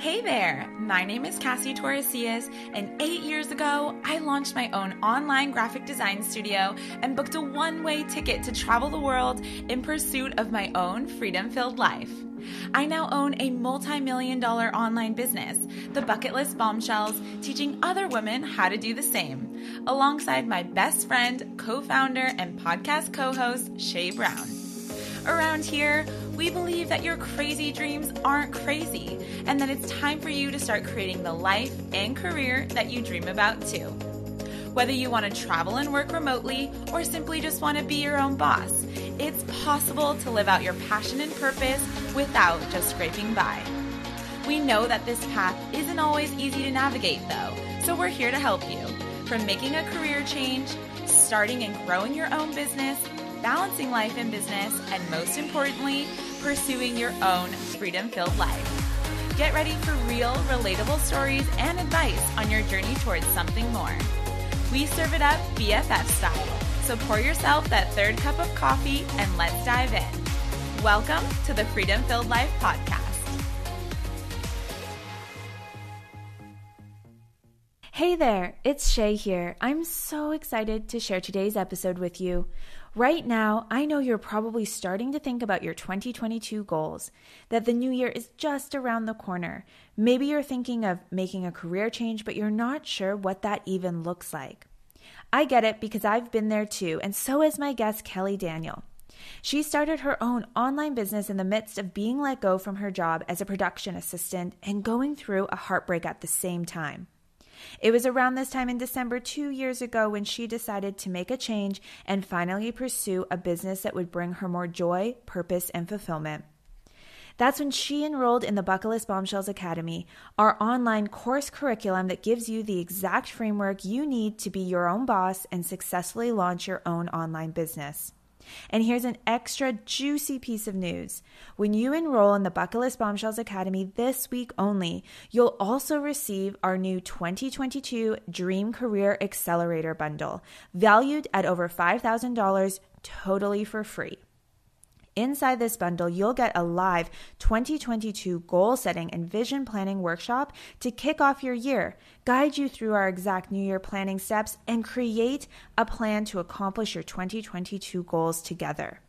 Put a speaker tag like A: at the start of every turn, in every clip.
A: Hey there, my name is Cassie Torresillas, and 8 years ago, I launched my own online graphic design studio and booked a one-way ticket to travel the world in pursuit of my own freedom-filled life. I now own a multi-million-dollar online business, the Bucketlist Bombshells, teaching other women how to do the same, alongside my best friend, co-founder, and podcast co-host, Shay Brown. Around here, we believe that your crazy dreams aren't crazy, and that it's time for you to start creating the life and career that you dream about too. Whether you want to travel and work remotely, or simply just want to be your own boss, it's possible to live out your passion and purpose without just scraping by. We know that this path isn't always easy to navigate though, so we're here to help you. From making a career change, starting and growing your own business, balancing life and business, and most importantly, pursuing your own freedom-filled life. Get ready for real, relatable stories and advice on your journey towards something more. We serve it up BFF style, so pour yourself that third cup of coffee and let's dive in. Welcome to the Freedom-Filled Life Podcast.
B: Hey there, it's Shay here. I'm so excited to share today's episode with you. Right now, I know you're probably starting to think about your 2022 goals, that the new year is just around the corner. Maybe you're thinking of making a career change, but you're not sure what that even looks like. I get it because I've been there too, and so is my guest, Kellie Daniel. She started her own online business in the midst of being let go from her job as a production assistant and going through a heartbreak at the same time. It was around this time in December 2 years ago when she decided to make a change and finally pursue a business that would bring her more joy, purpose, and fulfillment. That's when she enrolled in the Bucketlist Bombshells Academy, our online course curriculum that gives you the exact framework you need to be your own boss and successfully launch your own online business. And here's an extra juicy piece of news. When you enroll in the Bucketlist Bombshells Academy this week only, you'll also receive our new 2022 Dream Career Accelerator bundle, valued at over $5,000, totally for free. Inside this bundle, you'll get a live 2022 goal setting and vision planning workshop to kick off your year, guide you through our exact New Year planning steps, and create a plan to accomplish your 2022 goals together.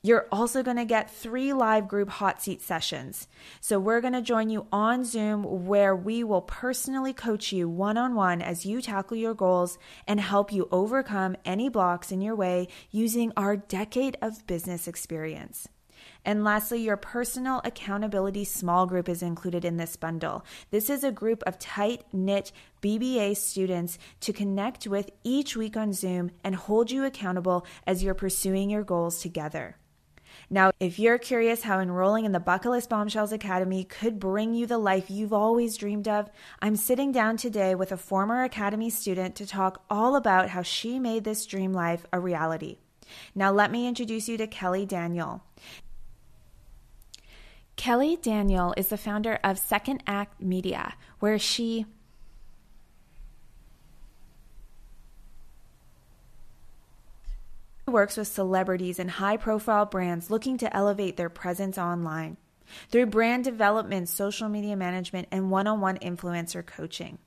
B: You're also going to get 3 live group hot seat sessions. So we're going to join you on Zoom where we will personally coach you one-on-one as you tackle your goals and help you overcome any blocks in your way using our decade of business experience. And lastly, your personal accountability small group is included in this bundle. This is a group of tight-knit BBA students to connect with each week on Zoom and hold you accountable as you're pursuing your goals together. Now, if you're curious how enrolling in the Bucketlist Bombshells Academy could bring you the life you've always dreamed of, I'm sitting down today with a former Academy student to talk all about how she made this dream life a reality. Now, let me introduce you to Kellie Daniel. Kellie Daniel is the founder of Second Act Media, where she works with celebrities and high-profile brands looking to elevate their presence online through brand development, social media management, and one-on-one influencer coaching.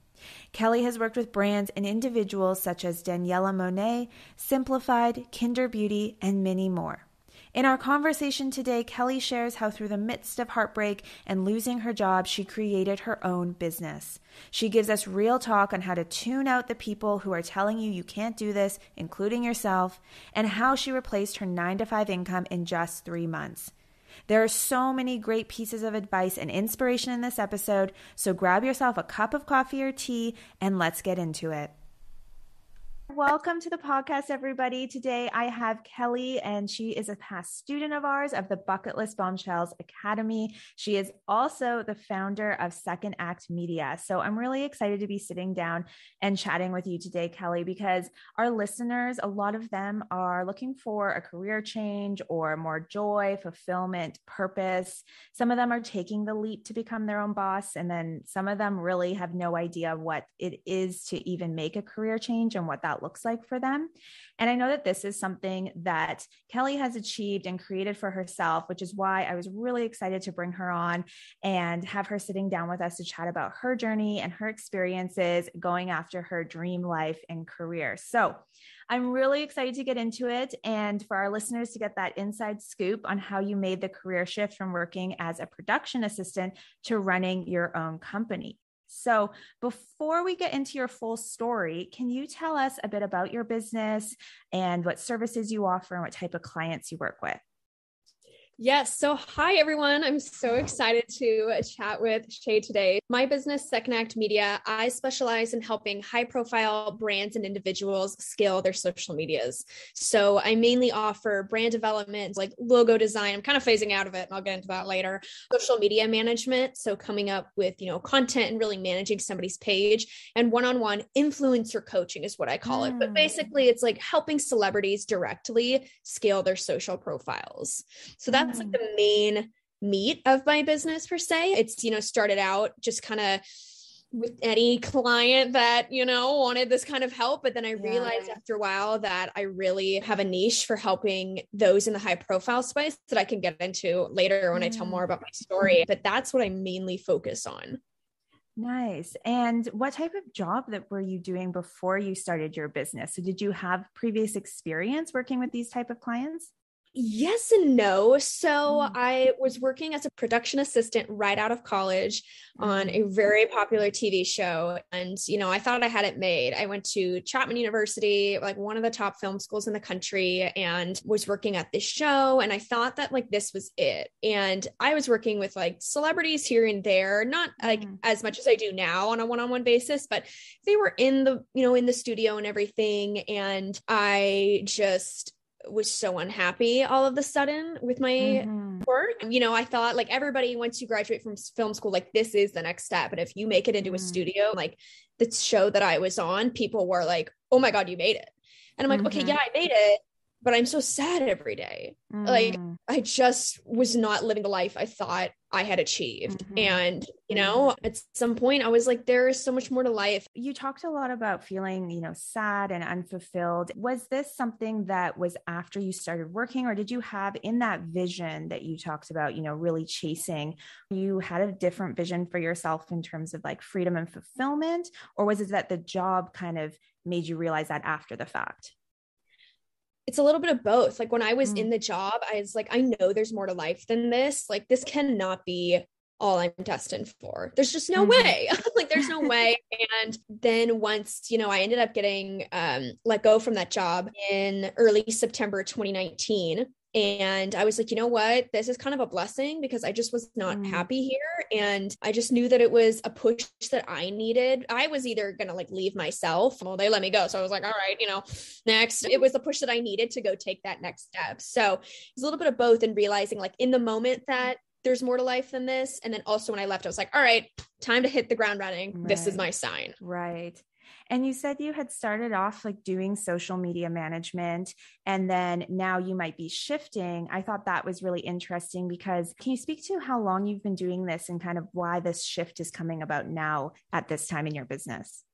B: Kellie has worked with brands and individuals such as Daniela Monet, Simplified, Kinder Beauty, and many more. In our conversation today, Kellie shares how through the midst of heartbreak and losing her job, she created her own business. She gives us real talk on how to tune out the people who are telling you can't do this, including yourself, and how she replaced her 9-to-5 income in just 3 months. There are so many great pieces of advice and inspiration in this episode, so grab yourself a cup of coffee or tea and let's get into it. Welcome to the podcast, everybody. Today I have Kellie, and she is a past student of ours of the Bucketlist Bombshells Academy. She is also the founder of Second Act Media. So I'm really excited to be sitting down and chatting with you today, Kellie, because our listeners, a lot of them are looking for a career change or more joy, fulfillment, purpose. Some of them are taking the leap to become their own boss, and then some of them really have no idea what it is to even make a career change and what that looks like for them. And I know that this is something that Kellie has achieved and created for herself, which is why I was really excited to bring her on and have her sitting down with us to chat about her journey and her experiences going after her dream life and career. So I'm really excited to get into it and for our listeners to get that inside scoop on how you made the career shift from working as a production assistant to running your own company. So before we get into your full story, can you tell us a bit about your business and what services you offer and what type of clients you work with?
C: Yes. So hi, everyone. I'm so excited to chat with Shay today. My business, Second Act Media, I specialize in helping high profile brands and individuals scale their social medias. So I mainly offer brand development, like logo design. I'm kind of phasing out of it and I'll get into that later. Social media management. So coming up with, content and really managing somebody's page, and one-on-one influencer coaching is what I call it. But basically it's like helping celebrities directly scale their social profiles. So that's like the main meat of my business per se. It's, started out just kind of with any client that, wanted this kind of help. But then I realized after a while that I really have a niche for helping those in the high profile space that I can get into later when I tell more about my story. But that's what I mainly focus on.
B: Nice. And what type of job that were you doing before you started your business? So did you have previous experience working with these type of clients?
C: Yes and no. So I was working as a production assistant right out of college on a very popular TV show. And, I thought I had it made. I went to Chapman University, like one of the top film schools in the country, and was working at this show. And I thought that like this was it. And I was working with like celebrities here and there, not like as much as I do now on a one-on-one basis, but they were in the, in the studio and everything. And I just was so unhappy all of a sudden with my work. I thought like everybody, once you graduate from film school, like this is the next step. And if you make it into a studio, like the show that I was on, people were like, oh my God, you made it. And I'm like, okay, yeah, I made it, but I'm so sad every day. Like I just was not living the life I thought I had achieved. And, at some point I was like, there is so much more to life.
B: You talked a lot about feeling, sad and unfulfilled. Was this something that was after you started working, or did you have in that vision that you talked about, really chasing, you had a different vision for yourself in terms of like freedom and fulfillment? Or was it that the job kind of made you realize that after the fact?
C: It's a little bit of both. Like when I was in the job, I was like, I know there's more to life than this. Like this cannot be all I'm destined for. There's just no way. Like there's no way. And then once, I ended up getting let go from that job in early September 2019. And I was like, you know what? This is kind of a blessing because I just was not happy here. And I just knew that it was a push that I needed. I was either going to like leave myself. Well, they let me go. So I was like, all right, next. It was a push that I needed to go take that next step. So it's a little bit of both, and realizing like in the moment that there's more to life than this. And then also when I left, I was like, all right, time to hit the ground running. Right. This is my sign.
B: Right. And you said you had started off like doing social media management, and then now you might be shifting. I thought that was really interesting because can you speak to how long you've been doing this and kind of why this shift is coming about now at this time in your business?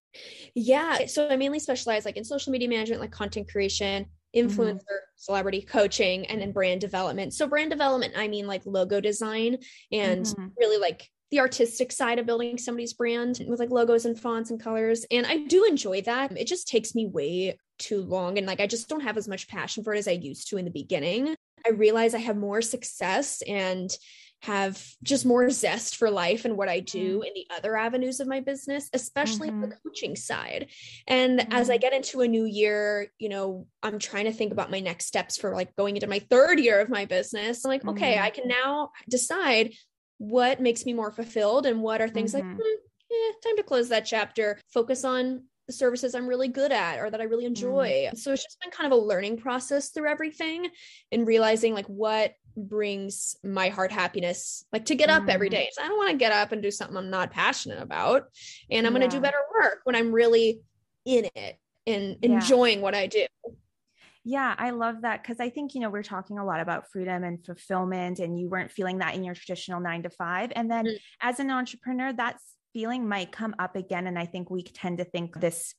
C: Yeah. So I mainly specialize like in social media management, like content creation, influencer, celebrity coaching, and then brand development. So brand development, I mean like logo design and really like the artistic side of building somebody's brand with like logos and fonts and colors. And I do enjoy that. It just takes me way too long. And like, I just don't have as much passion for it as I used to in the beginning. I realize I have more success and have just more zest for life and what I do in the other avenues of my business, especially the coaching side. And as I get into a new year, I'm trying to think about my next steps for like going into my third year of my business. I'm like, okay, I can now decide what makes me more fulfilled and what are things like, time to close that chapter, focus on the services I'm really good at or that I really enjoy. So it's just been kind of a learning process through everything and realizing like what brings my heart happiness, like to get up every day. So I don't want to get up and do something I'm not passionate about. And I'm going to do better work when I'm really in it and enjoying what I do.
B: Yeah, I love that because I think, we're talking a lot about freedom and fulfillment, and you weren't feeling that in your traditional 9-to-5. And then as an entrepreneur, that feeling might come up again. And I think we tend to think this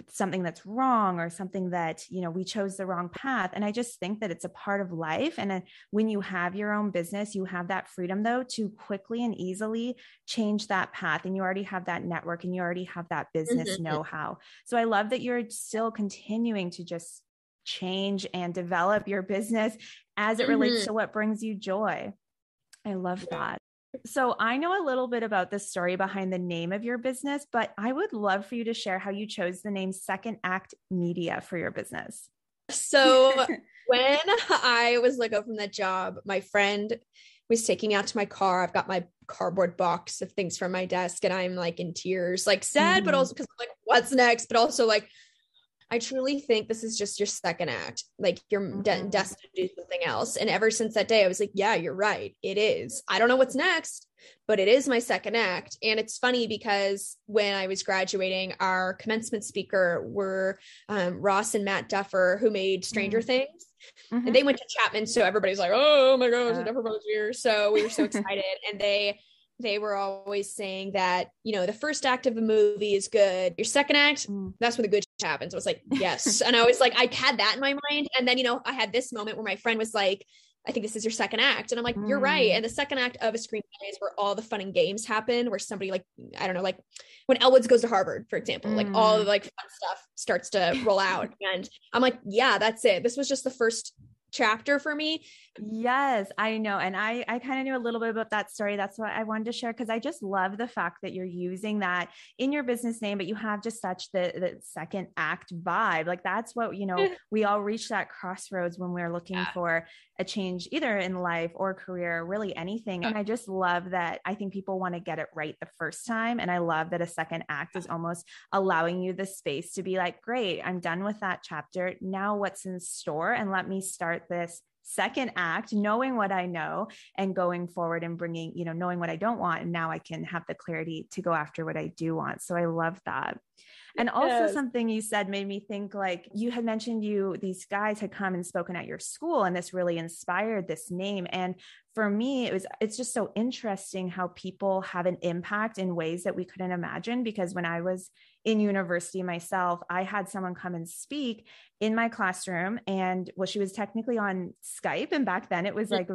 B: something that's wrong or something that, we chose the wrong path. And I just think that it's a part of life. And when you have your own business, you have that freedom though, to quickly and easily change that path. And you already have that network and you already have that business know-how. So I love that you're still continuing to just change and develop your business as it relates to what brings you joy. I love that. So I know a little bit about the story behind the name of your business, but I would love for you to share how you chose the name Second Act Media for your business.
C: So when I was let go from that job, my friend was taking me out to my car. I've got my cardboard box of things from my desk and I'm like in tears, like sad, but also because I'm like, what's next? But also like, I truly think this is just your second act. Like you're destined to do something else. And ever since that day, I was like, yeah, you're right. It is. I don't know what's next, but it is my second act. And it's funny because when I was graduating, our commencement speaker were Ross and Matt Duffer, who made Stranger Things. And they went to Chapman. So everybody's like, oh my gosh, the Duffer Brothers here. So we were so excited. And they were always saying that, the first act of a movie is good. Your second act, that's when the good shit happens. I was like, yes. And I was like, I had that in my mind. And then, I had this moment where my friend was like, I think this is your second act. And I'm like, you're right. And the second act of a screenplay is where all the fun and games happen, where somebody like, I don't know, like when Elwoods goes to Harvard, for example, like all the like fun stuff starts to roll out. And I'm like, yeah, that's it. This was just the first chapter for me.
B: Yes, I know. And I kind of knew a little bit about that story. That's what I wanted to share, because I just love the fact that you're using that in your business name, but you have just such the second act vibe. Like that's what, we all reach that crossroads when we're looking for a change, either in life or career, really anything. And I just love that. I think people want to get it right the first time. And I love that a second act is almost allowing you the space to be like, great, I'm done with that chapter. Now what's in store? And let me start this second act, knowing what I know and going forward and bringing, knowing what I don't want. And now I can have the clarity to go after what I do want. So I love that. And also something you said made me think, like you had mentioned these guys had come and spoken at your school and this really inspired this name. And for me, it's just so interesting how people have an impact in ways that we couldn't imagine. Because when I was in university myself, I had someone come and speak in my classroom, and she was technically on Skype. And back then it was that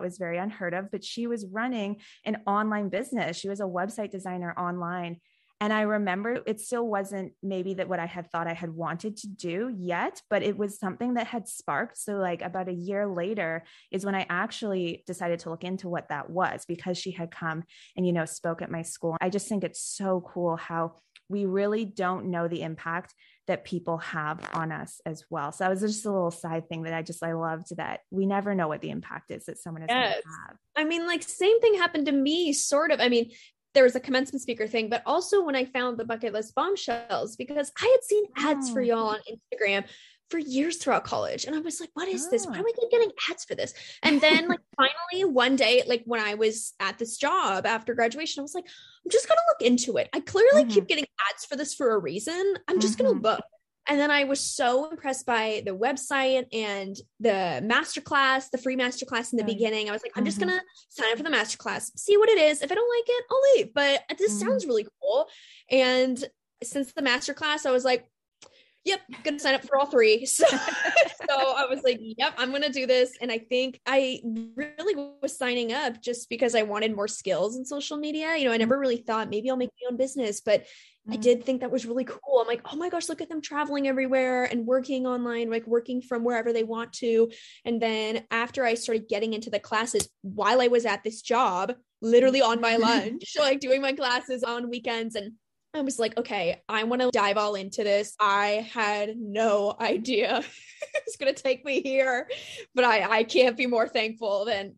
B: was very unheard of, but she was running an online business. She was a website designer online. And I remember it still wasn't maybe that what I had thought I had wanted to do yet, but it was something that had sparked. So like about a year later is when I actually decided to look into what that was, because she had come and, spoke at my school. I just think it's so cool how we really don't know the impact that people have on us as well. So that was just a little side thing that I loved, that we never know what the impact is that someone is going to have.
C: I mean, like same thing happened to me, sort of. I mean, there was a commencement speaker thing, but also when I found the Bucketlist Bombshells, because I had seen ads for y'all on Instagram for years throughout college. And I was like, what is this? Why do I keep getting ads for this? And then like finally one day, like when I was at this job after graduation, I was like, I'm just going to look into it. I clearly keep getting ads for this for a reason. I'm just going to look. And then I was so impressed by the website and the masterclass, the free masterclass in the beginning. I was like, I'm just going to sign up for the masterclass, see what it is. If I don't like it, I'll leave. But this sounds really cool. And since the masterclass, I was like, yep, going to sign up for all three. So I was like, yep, I'm going to do this. And I think I really was signing up just because I wanted more skills in social media. I never really thought maybe I'll make my own business, but I did think that was really cool. I'm like, oh my gosh, look at them traveling everywhere and working online, like working from wherever they want to. And then after I started getting into the classes while I was at this job, literally on my lunch, like doing my classes on weekends, and I was like, okay, I want to dive all into this. I had no idea it's going to take me here, but I can't be more thankful than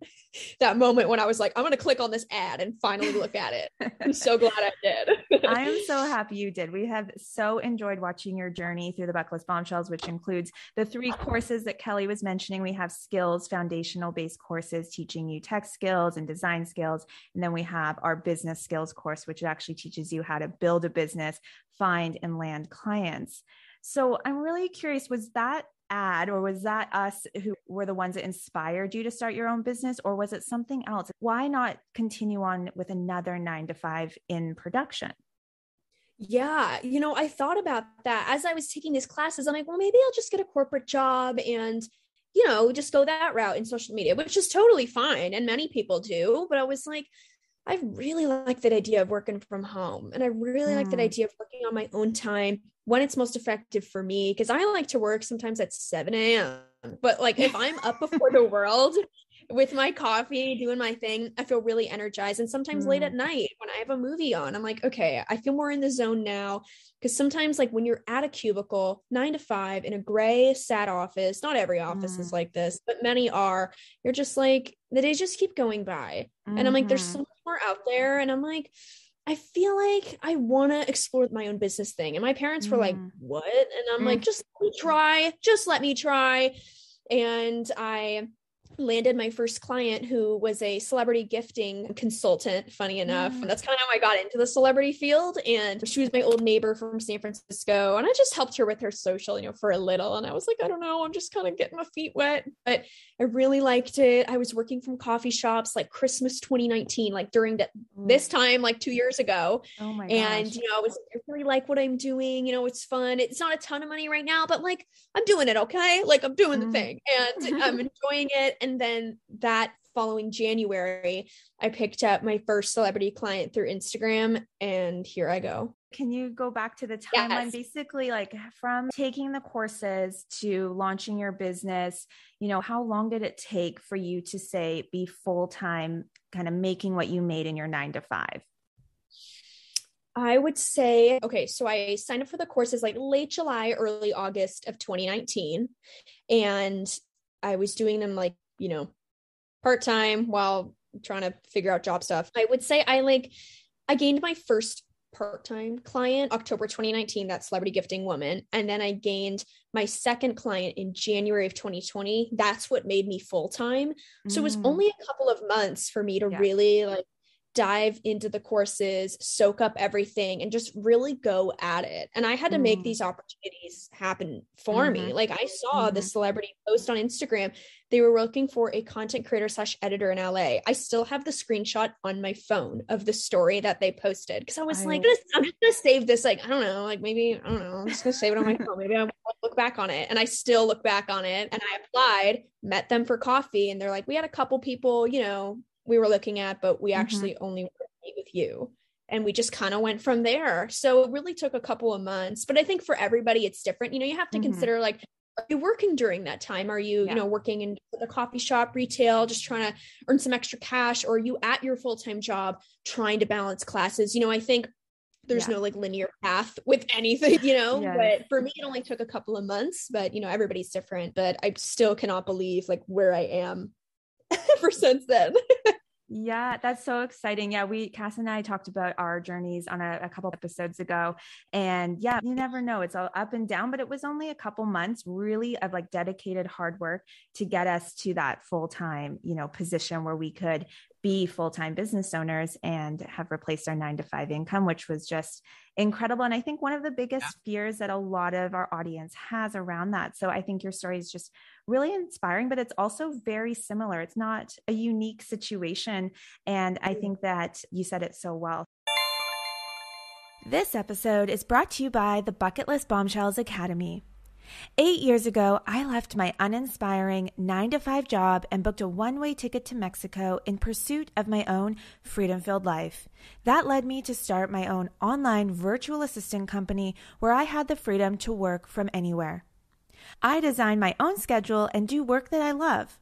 C: that moment when I was like, I'm going to click on this ad and finally look at it. I'm so glad I did.
B: I am so happy you did. We have so enjoyed watching your journey through the Bucketlist Bombshells, which includes the 3 courses that Kellie was mentioning. We have skills, foundational based courses teaching you tech skills and design skills. And then we have our business skills course, which actually teaches you how to build a business, find and land clients. So I'm really curious, was that ad, or was that us who were the ones that inspired you to start your own business, or was it something else? Why not continue on with another 9 to 5 in production?
C: Yeah, I thought about that as I was taking these classes. I'm like, well, maybe I'll just get a corporate job and, just go that route in social media, which is totally fine. And many people do. But I was like, I really like that idea of working from home. And I really like that idea of working on my own time when it's most effective for me. Because I like to work sometimes at 7 a.m. But like if I'm up before the world with my coffee, doing my thing, I feel really energized. And sometimes late at night when I have a movie on, I'm like, okay, I feel more in the zone now. Because sometimes like when you're at a cubicle, 9 to 5 in a gray, sad office, not every office is like this, but many are, you're just like, the days just keep going by. And I'm like, there's so much more out there. And I'm like, I feel like I want to explore my own business thing. And my parents were like, what? And I'm like, just let me try. And I landed my first client who was a celebrity gifting consultant, funny enough. And that's kind of how I got into the celebrity field. And she was my old neighbor from San Francisco. And I just helped her with her social, for a little. And I was like, I don't know, I'm just kind of getting my feet wet, but I really liked it. I was working from coffee shops like Christmas 2019, like during this time, like 2 years ago.
B: Oh my
C: and,
B: gosh.
C: I really like what I'm doing. It's fun. It's not a ton of money right now, but like, I'm doing it. Okay. Like I'm doing the thing and I'm enjoying it. And then that following January, I picked up my first celebrity client through Instagram, and here I go.
B: Can you go back to the timeline, basically like from taking the courses to launching your business? How long did it take for you to say be full-time, kind of making what you made in your 9 to 5?
C: I would say, okay, so I signed up for the courses like late July, early August of 2019. And I was doing them like, part-time while trying to figure out job stuff. I would say I gained my first part-time client October 2019, that celebrity gifting woman. And then I gained my second client in January of 2020. That's what made me full-time. So it was only a couple of months for me to really like dive into the courses, soak up everything, and just really go at it. And I had to make these opportunities happen for me. Like I saw the celebrity post on Instagram. They were looking for a content creator / editor in LA. I still have the screenshot on my phone of the story that they posted. Cause I was like, I'm just gonna save this. Like, I don't know, like maybe, I don't know, I'm just gonna save it on my phone. Maybe I won't look back on it. And I still look back on it. And I applied, met them for coffee. And they're like, we had a couple people, we were looking at, but we actually only want to meet with you. And we just kind of went from there. So it really took a couple of months, but I think for everybody, it's different. You have to consider like, are you working during that time? Are you, working in the coffee shop, retail, just trying to earn some extra cash? Or are you at your full-time job trying to balance classes? I think there's no like linear path with anything, but for me, it only took a couple of months, but everybody's different, but I still cannot believe like where I am ever since then.
B: Yeah, that's so exciting. Yeah, Cass and I talked about our journeys on a couple episodes ago. And yeah, you never know. It's all up and down, but it was only a couple months really of like dedicated hard work to get us to that full-time, position where we could be full-time business owners and have replaced our 9 to 5 income, which was just incredible. And I think one of the biggest fears that a lot of our audience has around that. So I think your story is just really inspiring, but it's also very similar. It's not a unique situation. And I think that you said it so well. This episode is brought to you by the Bucketlist Bombshells Academy. 8 years ago, I left my uninspiring 9 to 5 job and booked a one-way ticket to Mexico in pursuit of my own freedom-filled life. That led me to start my own online virtual assistant company where I had the freedom to work from anywhere. I design my own schedule and do work that I love.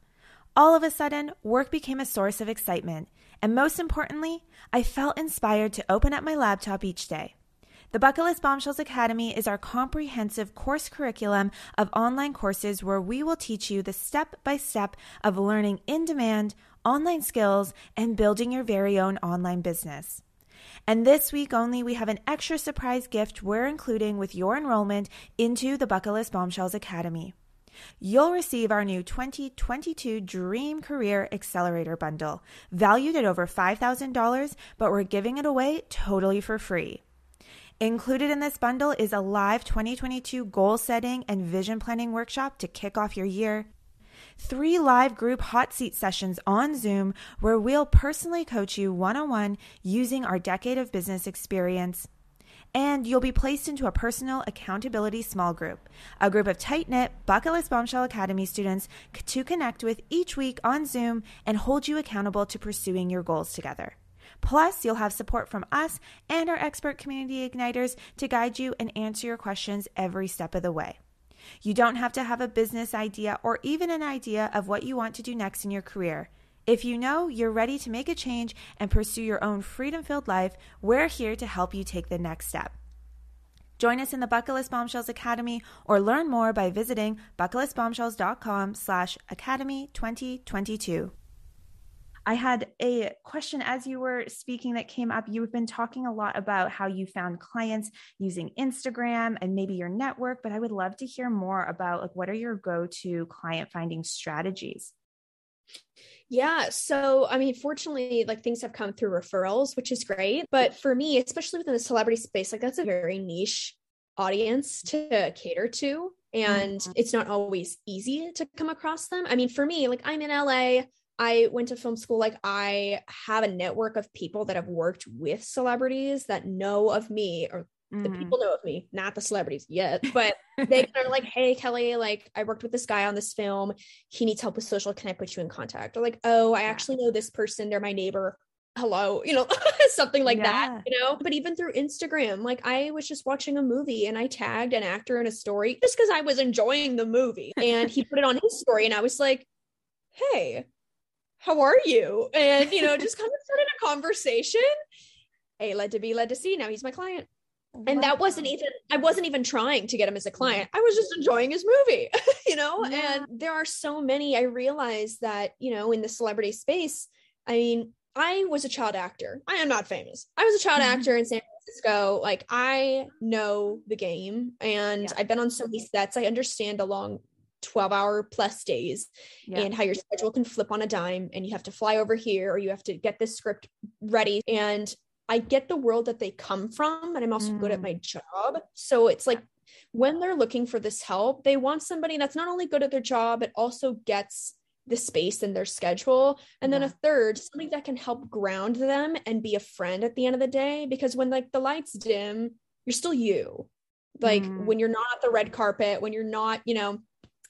B: All of a sudden, work became a source of excitement, and most importantly, I felt inspired to open up my laptop each day. The Bucketlist Bombshells Academy is our comprehensive course curriculum of online courses where we will teach you the step-by-step of learning in-demand online skills and building your very own online business. And this week only, we have an extra surprise gift we're including with your enrollment into the Bucketlist Bombshells Academy. You'll receive our new 2022 Dream Career Accelerator bundle, valued at over $5,000, but we're giving it away totally for free. Included in this bundle is a live 2022 goal setting and vision planning workshop to kick off your year, 3 live group hot seat sessions on Zoom where we'll personally coach you one-on-one using our decade of business experience, And you'll be placed into a personal accountability small group, a group of tight-knit Bucketlist Bombshell Academy students to connect with each week on Zoom and hold you accountable to pursuing your goals together. Plus, you'll have support from us and our expert community igniters to guide you and answer your questions every step of the way. You don't have to have a business idea or even an idea of what you want to do next in your career. If you know you're ready to make a change and pursue your own freedom-filled life, we're here to help you take the next step. Join us in the Bucketlist Bombshells Academy or learn more by visiting bucketlistbombshells.com/academy2022. I had a question as you were speaking that came up. You've been talking a lot about how you found clients using Instagram and maybe your network, but I would love to hear more about like what are your go-to client finding strategies?
C: Yeah. So, I mean, fortunately, like things have come through referrals, which is great. But for me, especially within the celebrity space, like that's a very niche audience to cater to. And it's not always easy to come across them. I mean, for me, like I'm in LA, I went to film school. Like I have a network of people that have worked with celebrities that know of me, or the people know of me, not the celebrities yet, but they are like, hey, Kellie, like I worked with this guy on this film. He needs help with social. Can I put you in contact? Or like, oh, I actually know this person. They're my neighbor. Hello, something like that, but even through Instagram, like I was just watching a movie and I tagged an actor in a story just because I was enjoying the movie and he put it on his story and I was like, hey, how are you? And, just kind of started a conversation. A led to B, led to C. Now he's my client. And that I wasn't even trying to get him as a client. I was just enjoying his movie, and there are so many. I realized that, in the celebrity space, I mean, I was a child actor. I am not famous. I was a child actor in San Francisco. Like I know the game and I've been on so many sets. I understand a long 12-hour plus days and how your schedule can flip on a dime and you have to fly over here or you have to get this script ready. And I get the world that they come from, and I'm also good at my job. So it's like when they're looking for this help, they want somebody that's not only good at their job, but also gets the space in their schedule. And then a third, somebody that can help ground them and be a friend at the end of the day. Because when like the lights dim, you're still you. Like when you're not at the red carpet, when you're not,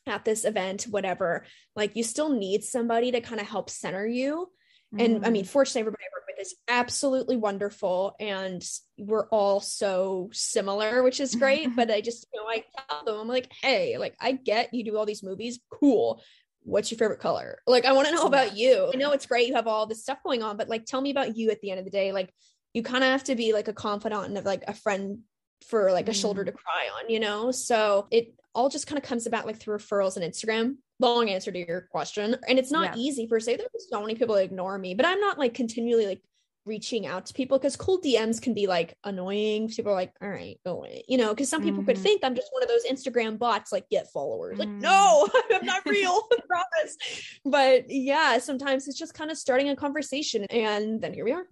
C: at this event, whatever, like you still need somebody to kind of help center you. And I mean, fortunately, everybody I work with is absolutely wonderful. And we're all so similar, which is great. But I just, I tell them, I'm like, hey, like, I get you do all these movies. Cool. What's your favorite color? Like, I want to know about you. I know it's great. You have all this stuff going on, but like, tell me about you at the end of the day. Like, you kind of have to be like a confidant and like a friend for like a shoulder to cry on, So it all just kind of comes about like through referrals and Instagram. Long answer to your question. And it's not easy per se. There's so many people that ignore me, but I'm not like continually like reaching out to people because cool DMs can be like annoying. People are like, all right, go away, because some people could think I'm just one of those Instagram bots, like get followers. Like, no, I'm not real, I promise. But yeah, sometimes it's just kind of starting a conversation and then here we are.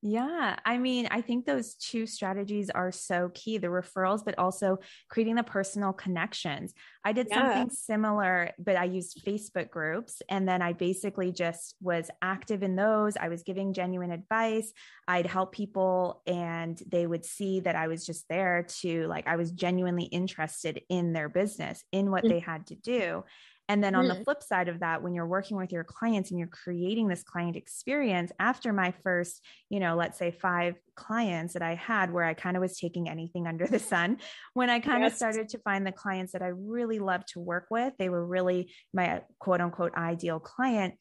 B: Yeah. I mean, I think those two strategies are so key, the referrals, but also creating the personal connections. I did something similar, but I used Facebook groups. And then I basically just was active in those. I was giving genuine advice. I'd help people and they would see that I was just there to like, I was genuinely interested in their business, in what they had to do. And then on the flip side of that, when you're working with your clients and you're creating this client experience after my first, let's say 5 clients that I had where I kind of was taking anything under the sun, when I kind of started to find the clients that I really loved to work with, they were really my quote unquote ideal client.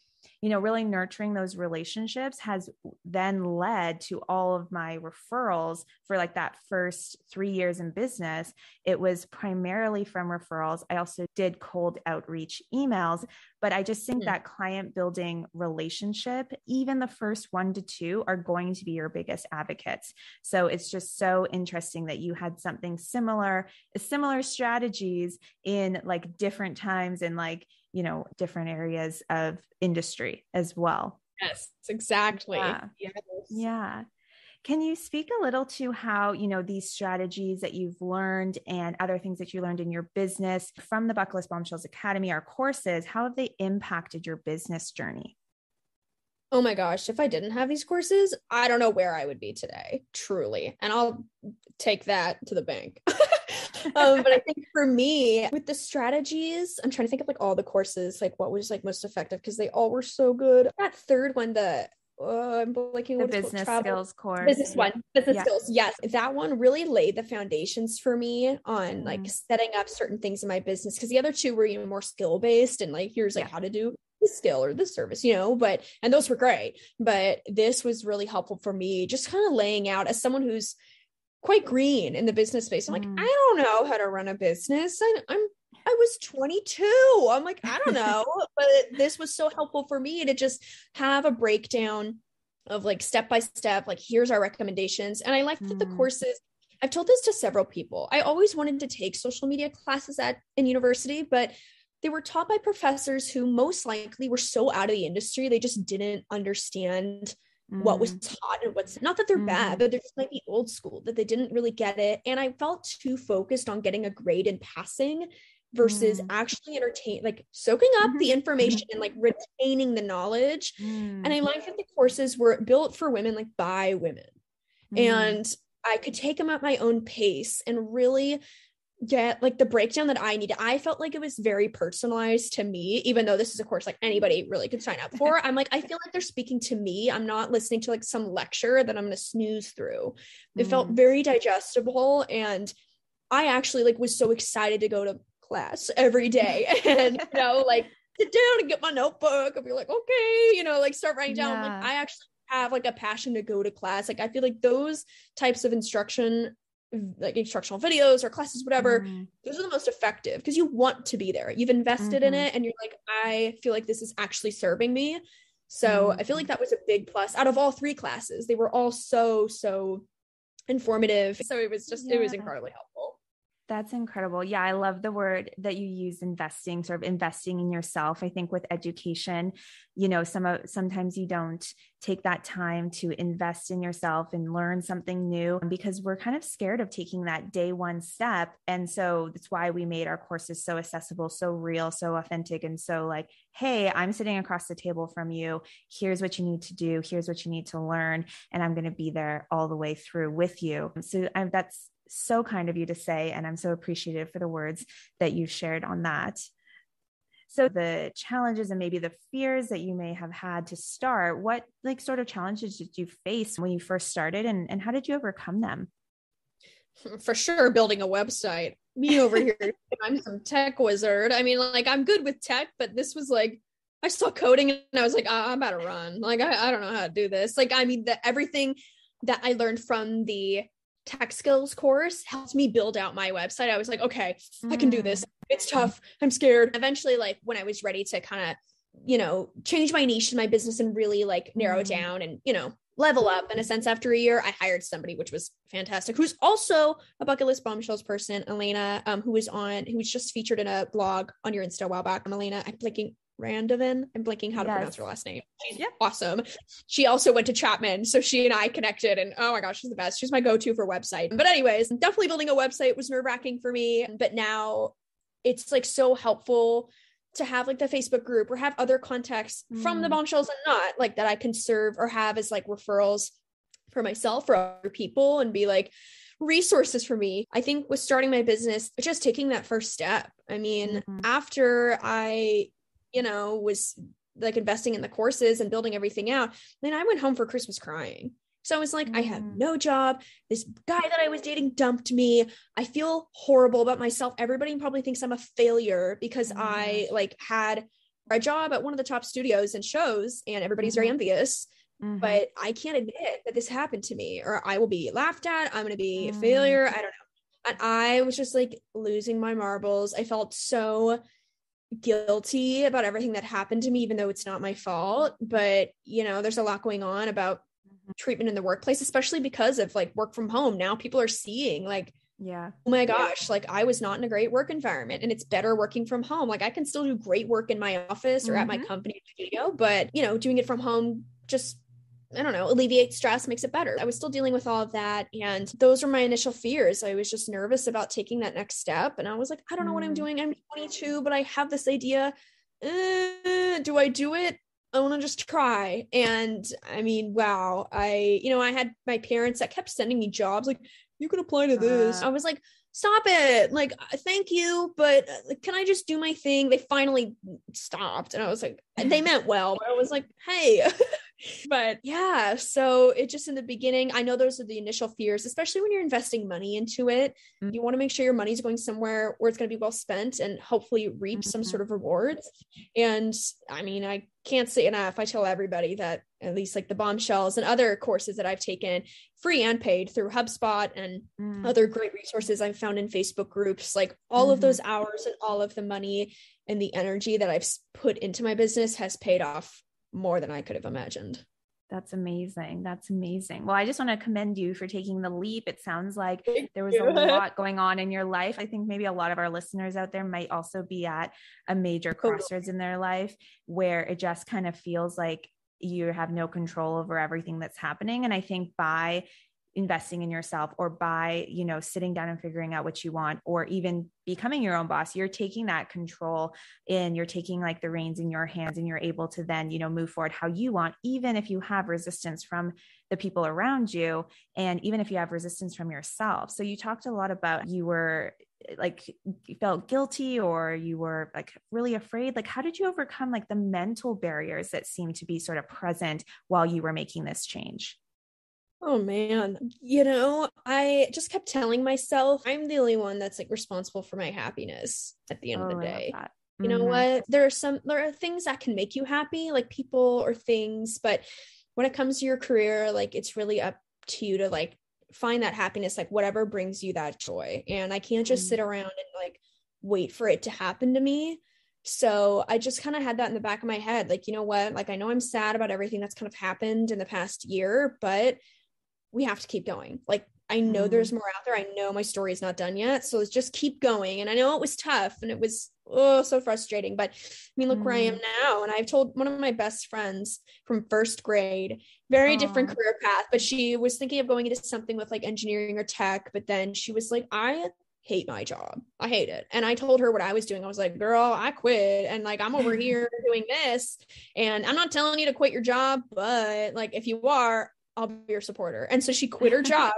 B: Really nurturing those relationships has then led to all of my referrals for like that first 3 years in business. It was primarily from referrals. I also did cold outreach emails, but I just think that client building relationship, even the first 1 to 2 are going to be your biggest advocates. So it's just so interesting that you had something similar strategies in like different times and like, different areas of industry as well.
C: Yes, exactly.
B: Yeah. Can you speak a little to how, these strategies that you've learned and other things that you learned in your business from the Bucketlist Bombshells Academy, our courses, how have they impacted your business journey?
C: oh my gosh, if I didn't have these courses, I don't know where I would be today, truly. And I'll take that to the bank. But I think for me, with the strategies, I'm trying to think of like all the courses, like what was like most effective, because they all were so good. That third one, I'm blanking
B: the business skills course.
C: Business skills. Yes. That one really laid the foundations for me on like setting up certain things in my business. Because the other two were even more skill based and like, here's like how to do this skill or this service, and those were great. But this was really helpful for me, just kind of laying out as someone who's quite green in the business space. I'm like, I don't know how to run a business. I was 22. I'm like, I don't know, but this was so helpful for me to just have a breakdown of like step by step, like here's our recommendations. And I like that the courses, I've told this to several people. I always wanted to take social media classes in university, but they were taught by professors who most likely were so out of the industry, they just didn't understand what was taught and what's not that they're bad, but they just might be old school, that they didn't really get it. And I felt too focused on getting a grade and passing versus actually soaking up the information and like retaining the knowledge. And I like that the courses were built for women, like by women, and I could take them at my own pace and really get like the breakdown that I needed. I felt like it was very personalized to me, even though this is a course like anybody really could sign up for. I'm like, I feel like they're speaking to me. I'm not listening to like some lecture that I'm going to snooze through. It felt very digestible. And I actually like was so excited to go to class every day and, like sit down and get my notebook and be like, okay, like start writing down. Yeah. Like I actually have like a passion to go to class. Like I feel like those types of instructional videos or classes, whatever, those are the most effective because you want to be there. You've invested in it and you're like, I feel like this is actually serving me. So I feel like that was a big plus out of all three classes. They were all so informative. So it was incredibly helpful.
B: That's incredible. Yeah. I love the word that you use, investing, sort of investing in yourself. I think with education, sometimes you don't take that time to invest in yourself and learn something new because we're kind of scared of taking that day one step. And so that's why we made our courses so accessible, so real, so authentic. And so like, hey, I'm sitting across the table from you. Here's what you need to do. Here's what you need to learn. And I'm going to be there all the way through with you. So that's so kind of you to say, and I'm so appreciative for the words that you shared on that. So the challenges and maybe the fears that you may have had to start, what like sort of challenges did you face when you first started and how did you overcome them?
C: For sure, building a website. Me over here, I'm some tech wizard. I mean, like I'm good with tech, but this was like, I saw coding and I was like, I'm about to run. Like, I don't know how to do this. Like, I mean, everything that I learned from the tech skills course helped me build out my website. I was like, okay, I can do this. It's tough. I'm scared. Eventually, like when I was ready to kind of, change my niche in my business and really like narrow down and, level up in a sense after a year, I hired somebody, which was fantastic, who's also a Bucketlist Bombshells person, Elena, who was just featured in a blog on your Insta a while back. Elena, I'm blanking how to pronounce her last name. She's awesome. She also went to Chapman. So she and I connected and oh my gosh, she's the best. She's my go-to for website. But anyways, definitely building a website was nerve-wracking for me. But now it's like so helpful to have like the Facebook group or have other contacts from the Bombshells and not like that I can serve or have as like referrals for myself or other people and be like resources for me. I think with starting my business, just taking that first step. I mean, after I was like investing in the courses and building everything out. Then I went home for Christmas crying. So I was like, I have no job. This guy that I was dating dumped me. I feel horrible about myself. Everybody probably thinks I'm a failure because I like had a job at one of the top studios and shows and everybody's very envious. But I can't admit that this happened to me or I will be laughed at. I'm going to be a failure. I don't know. And I was just like losing my marbles. I felt so guilty about everything that happened to me, even though it's not my fault. But there's a lot going on about treatment in the workplace, especially because of like work from home. Now people are seeing like, oh my gosh, like I was not in a great work environment and it's better working from home. Like I can still do great work in my office or at my company studio, but doing it from home just, I don't know, alleviates stress, makes it better. I was still dealing with all of that. And those were my initial fears. I was just nervous about taking that next step. And I was like, I don't know what I'm doing. I'm 22, but I have this idea. Do I do it? I want to just try. And I mean, wow. I had my parents that kept sending me jobs like, you can apply to this. I was like, stop it. Like, thank you. But can I just do my thing? They finally stopped. And I was like, they meant well, but I was like, hey, but yeah, so it just in the beginning, I know those are the initial fears, especially when you're investing money into it. You want to make sure your money's going somewhere where it's going to be well spent and hopefully reap some sort of rewards. And I mean, I can't say enough. I tell everybody that at least like the Bombshells and other courses that I've taken free and paid through HubSpot and other great resources I've found in Facebook groups, like all of those hours and all of the money and the energy that I've put into my business has paid off more than I could have imagined.
B: That's amazing. That's amazing. Well, I just want to commend you for taking the leap. It sounds like there was a lot going on in your life. I think maybe a lot of our listeners out there might also be at a major crossroads in their life where it just kind of feels like you have no control over everything that's happening. And I think by investing in yourself or by, sitting down and figuring out what you want, or even becoming your own boss, you're taking that control and you're taking like the reins in your hands, and you're able to then, move forward how you want, even if you have resistance from the people around you. And even if you have resistance from yourself. So you talked a lot about you were like, you felt guilty or you were like really afraid. Like, how did you overcome like the mental barriers that seemed to be sort of present while you were making this change?
C: Oh man, I just kept telling myself I'm the only one that's like responsible for my happiness at the end of the day. You know what? There are things that can make you happy, like people or things, but when it comes to your career, like it's really up to you to like find that happiness, like whatever brings you that joy. And I can't just sit around and like wait for it to happen to me. So I just kind of had that in the back of my head. Like, you know what? Like, I know I'm sad about everything that's kind of happened in the past year, but we have to keep going. Like, I know there's more out there. I know my story is not done yet. So let's just keep going. And I know it was tough and it was so frustrating, but I mean, look where I am now. And I've told one of my best friends from first grade, very different career path, but she was thinking of going into something with like engineering or tech. But then she was like, I hate my job. I hate it. And I told her what I was doing. I was like, girl, I quit. And like, I'm over here doing this. And I'm not telling you to quit your job, but like, if you are, I'll be your supporter. And so she quit her job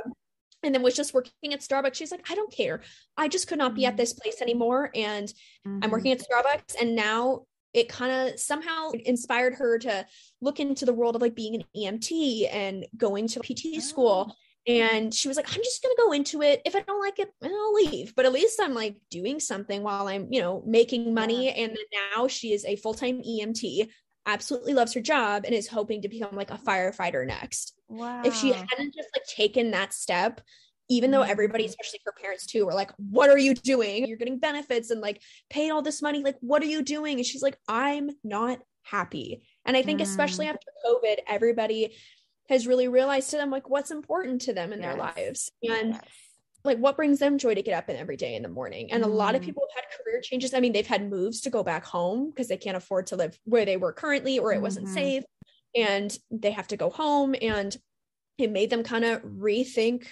C: and then was just working at Starbucks. She's like, I don't care. I just could not be at this place anymore. And I'm working at Starbucks. And now it kind of somehow inspired her to look into the world of like being an EMT and going to PT school. And she was like, I'm just going to go into it. If I don't like it, I'll leave. But at least I'm like doing something while I'm, making money. And then now she is a full-time EMT, absolutely loves her job, and is hoping to become like a firefighter next.
B: Wow.
C: If she hadn't just like taken that step, even though everybody, especially her parents too, were like, what are you doing? You're getting benefits and like paid all this money. Like, what are you doing? And she's like, I'm not happy. And I think especially after COVID, everybody has really realized to them, like, what's important to them in their lives. And like what brings them joy to get up in every day in the morning. And a lot of people have had career changes. I mean, they've had moves to go back home because they can't afford to live where they were currently, or it wasn't safe, and they have to go home, and it made them kind of rethink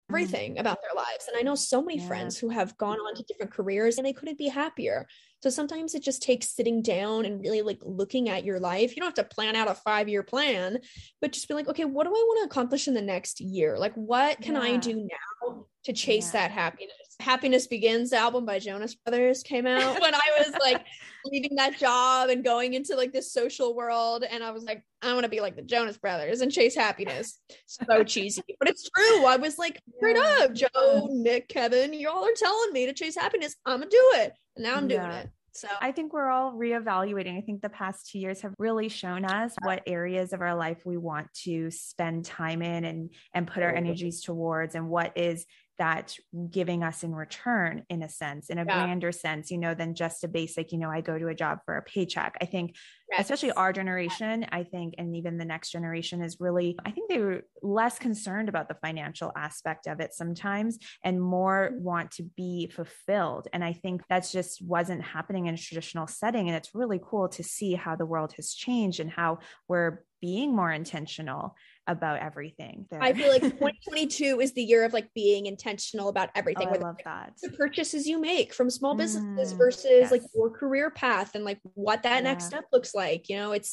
C: everything about their lives. And I know so many friends who have gone on to different careers and they couldn't be happier. So sometimes it just takes sitting down and really like looking at your life. You don't have to plan out a 5-year plan, but just be like, okay, what do I want to accomplish in the next year? Like, what can I do now to chase that happiness? Happiness Begins, the album by Jonas Brothers, came out when I was like leaving that job and going into like this social world. And I was like, I want to be like the Jonas Brothers and chase happiness. So cheesy, but it's true. I was like, straight up, Joe, Nick, Kevin, y'all are telling me to chase happiness. I'm gonna do it. And now I'm doing it. So
B: I think we're all reevaluating. I think the past 2 years have really shown us what areas of our life we want to spend time in and put our energies towards, and what is that giving us in return, in a sense, in a grander sense, than just a basic, I go to a job for a paycheck. I think, especially our generation, I think, and even the next generation is really, I think they were less concerned about the financial aspect of it sometimes and more want to be fulfilled. And I think that's just wasn't happening in a traditional setting. And it's really cool to see how the world has changed and how we're being more intentional about everything there.
C: I feel like 2022 is the year of like being intentional about everything.
B: Oh, I love that.
C: The purchases you make from small businesses versus like your career path and like what that next step looks like. You know, it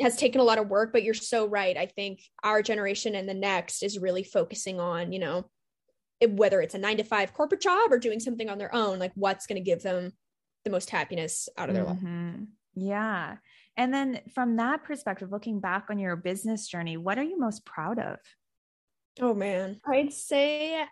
C: has taken a lot of work, but you're so right. I think our generation and the next is really focusing on, you know, whether it's a 9-to-5 corporate job or doing something on their own, like what's going to give them the most happiness out of their life.
B: Yeah. And then from that perspective, looking back on your business journey, what are you most proud of?
C: Oh man, I'd say,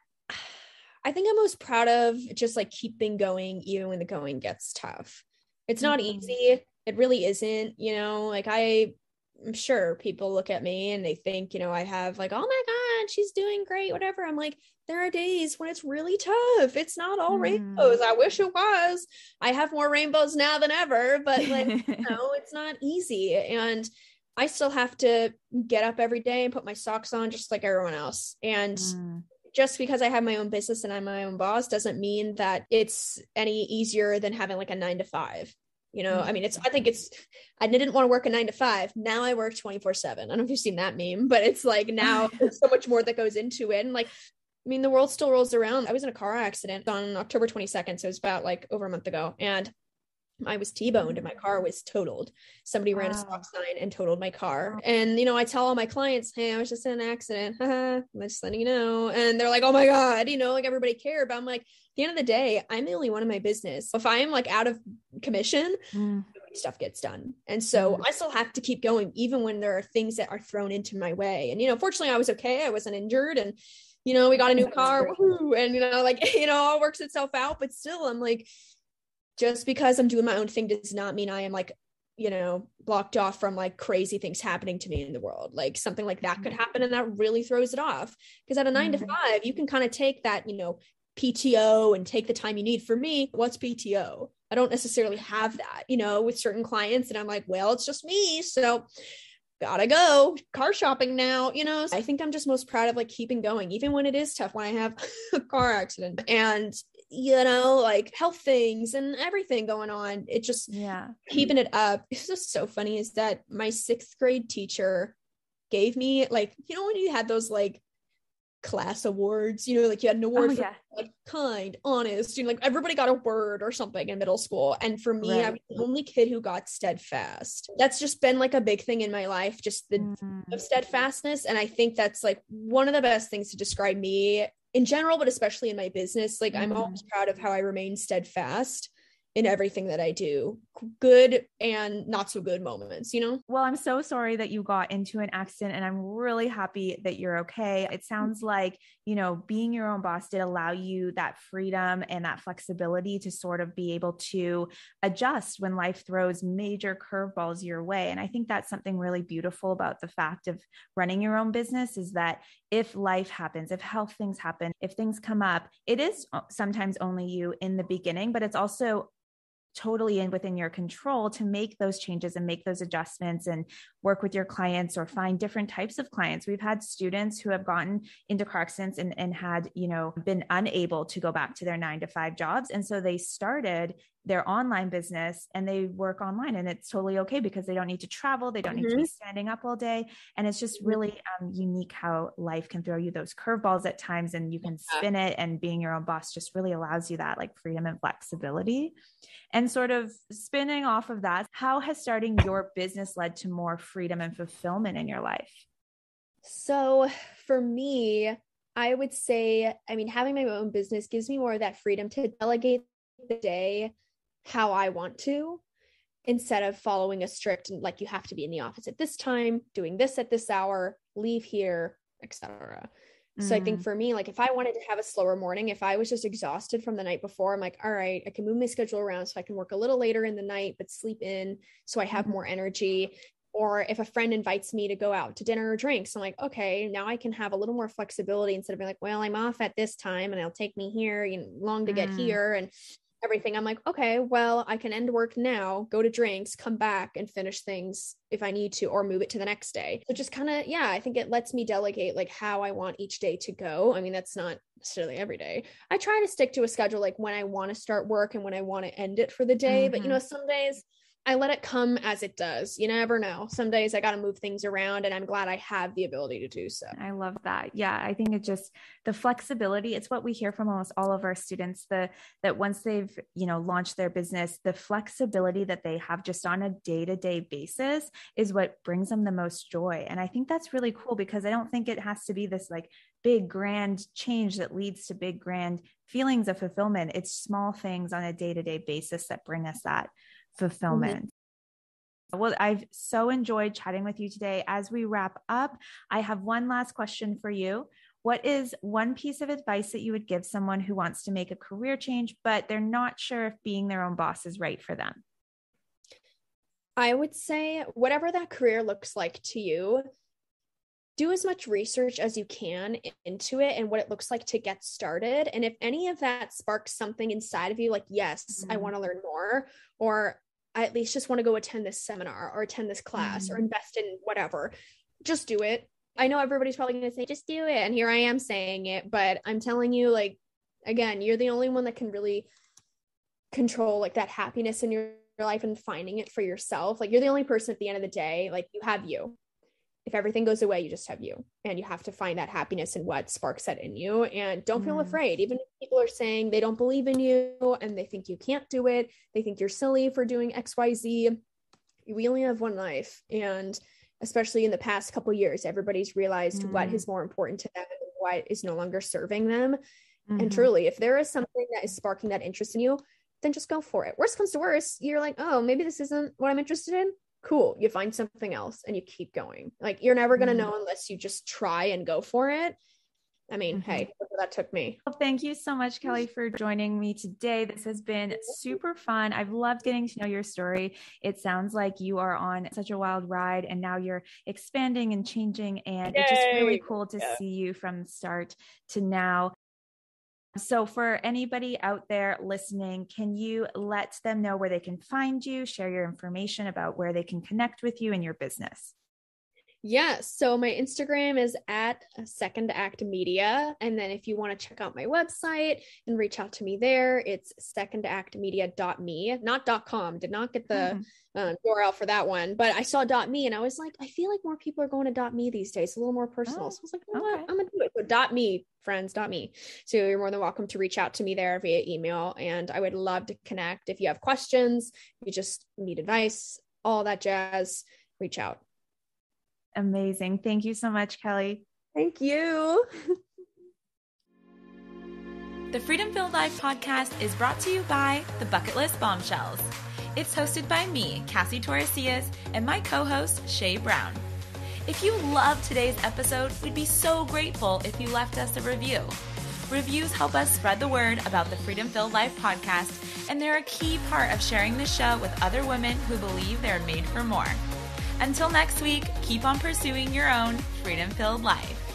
C: I think I'm most proud of just like keeping going, even when the going gets tough. It's not easy. It really isn't, you know, like I'm sure people look at me and they think, you know, I have like, oh my God, she's doing great, whatever. I'm like, there are days when it's really tough. It's not all rainbows. I wish it was. I have more rainbows now than ever, but like, you know, it's not easy. And I still have to get up every day and put my socks on just like everyone else. And just because I have my own business and I'm my own boss doesn't mean that it's any easier than having like a 9-to-5. You know, I mean, I didn't want to work a 9-to-5. Now I work 24/7. I don't know if you've seen that meme, but it's like now there's so much more that goes into it. And like, I mean, the world still rolls around. I was in a car accident on October 22nd. So it was about like over a month ago. And I was T-boned and my car was totaled. Somebody ran a stop sign and totaled my car. And, you know, I tell all my clients, hey, I was just in an accident. I'm just letting you know. And they're like, oh my God, you know, like everybody cared. But I'm like, at the end of the day, I'm the only one in my business. If I am like out of commission, stuff gets done. And so I still have to keep going, even when there are things that are thrown into my way. And, you know, fortunately I was okay. I wasn't injured. And, you know, we got a new car. Woohoo, and, you know, like, you know, all works itself out. But still, I'm like, just because I'm doing my own thing does not mean I am like, you know, blocked off from like crazy things happening to me in the world. Like something like that could happen and that really throws it off. Because at a 9-to-5, you can kind of take that, you know, PTO and take the time you need. For me, what's PTO? I don't necessarily have that, you know, with certain clients. And I'm like, well, it's just me. So gotta go car shopping now, you know. I think I'm just most proud of like keeping going, even when it is tough, when I have a car accident and, you know, like health things and everything going on. It just keeping it up. It's just so funny is that my 6th grade teacher gave me like, you know, when you had those like class awards, you know, like you had an award for like kind, honest, you know, like everybody got a word or something in middle school. And for me, I was the only kid who got steadfast. That's just been like a big thing in my life, just the of steadfastness. And I think that's like one of the best things to describe me in general, but especially in my business. Like I'm always proud of how I remain steadfast in everything that I do, good and not so good moments, you know?
B: Well, I'm so sorry that you got into an accident and I'm really happy that you're okay. It sounds like, you know, being your own boss did allow you that freedom and that flexibility to sort of be able to adjust when life throws major curveballs your way. And I think that's something really beautiful about the fact of running your own business is that if life happens, if health things happen, if things come up, it is sometimes only you in the beginning, but it's also totally within your control to make those changes and make those adjustments and work with your clients or find different types of clients. We've had students who have gotten into car accidents and had, you know, been unable to go back to their 9-to-5 jobs. And so they started their online business and they work online and it's totally okay because they don't need to travel. They don't need to be standing up all day. And it's just really unique how life can throw you those curveballs at times and you can spin it, and being your own boss just really allows you that like freedom and flexibility. And sort of spinning off of that, how has starting your business led to more freedom and fulfillment in your life?
C: So for me, I would say, I mean, having my own business gives me more of that freedom to delegate the day how I want to, instead of following a strict, like you have to be in the office at this time, doing this at this hour, leave here, etc. So I think for me, like if I wanted to have a slower morning, if I was just exhausted from the night before, I'm like, all right, I can move my schedule around so I can work a little later in the night, but sleep in so I have more energy. Or if a friend invites me to go out to dinner or drinks, I'm like, okay, now I can have a little more flexibility instead of being like, well, I'm off at this time and it'll take me here, you know, long to get here and everything. I'm like, okay, well, I can end work now, go to drinks, come back and finish things if I need to, or move it to the next day. So just kind of, I think it lets me delegate like how I want each day to go. I mean, that's not necessarily every day. I try to stick to a schedule, like when I want to start work and when I want to end it for the day. But, you know, some days I let it come as it does. You never know. Some days I got to move things around, and I'm glad I have the ability to do so.
B: I love that. Yeah. I think it's just the flexibility. It's what we hear from almost all of our students, that once they've, launched their business, the flexibility that they have just on a day-to-day basis is what brings them the most joy. And I think that's really cool, because I don't think it has to be this like big grand change that leads to big grand feelings of fulfillment. It's small things on a day-to-day basis that bring us that fulfillment. Well, I've so enjoyed chatting with you today. As we wrap up, I have one last question for you. What is one piece of advice that you would give someone who wants to make a career change, but they're not sure if being their own boss is right for them?
C: I would say whatever that career looks like to you, do as much research as you can into it and what it looks like to get started. And if any of that sparks something inside of you, like, yes, I want to learn more, or I at least just want to go attend this seminar or attend this class or invest in whatever, just do it. I know everybody's probably going to say, just do it. And here I am saying it, but I'm telling you, like, again, you're the only one that can really control like that happiness in your life and finding it for yourself. Like, you're the only person at the end of the day, like, you have you. If everything goes away, you just have you, and you have to find that happiness in what sparks that in you. And don't feel afraid. Even if people are saying they don't believe in you and they think you can't do it, they think you're silly for doing XYZ. We only have one life. And especially in the past couple of years, everybody's realized what is more important to them and what is no longer serving them. And truly, if there is something that is sparking that interest in you, then just go for it. Worst comes to worst, you're like, oh, maybe this isn't what I'm interested in. Cool. You find something else and you keep going. Like, you're never going to know unless you just try and go for it. I mean, hey, look where that took me.
B: Well, thank you so much, Kellie, for joining me today. This has been super fun. I've loved getting to know your story. It sounds like you are on such a wild ride, and now you're expanding and changing, and it's just really cool to see you from start to now. So for anybody out there listening, can you let them know where they can find you, share your information about where they can connect with you and your business?
C: Yes. So my Instagram is at Second Act Media. And then if you want to check out my website and reach out to me there, it's secondactmedia.me, not .com. Did not get the URL for that one, but I saw .me and I was like, I feel like more people are going to .me these days. It's a little more personal. So I was like, you know what? I'm going to do it. So .me, friends, .me. So you're more than welcome to reach out to me there via email. And I would love to connect. If you have questions, you just need advice, all that jazz, reach out.
B: Amazing. Thank you so much, Kellie.
C: Thank you.
A: The Freedom Filled Life podcast is brought to you by the Bucketlist Bombshells. It's hosted by me, Cassie Torresillas, and my co-host, Shay Brown. If you loved today's episode, we'd be so grateful if you left us a review. Reviews help us spread the word about the Freedom Filled Life podcast, and they're a key part of sharing the show with other women who believe they're made for more. Until next week, keep on pursuing your own freedom-filled life.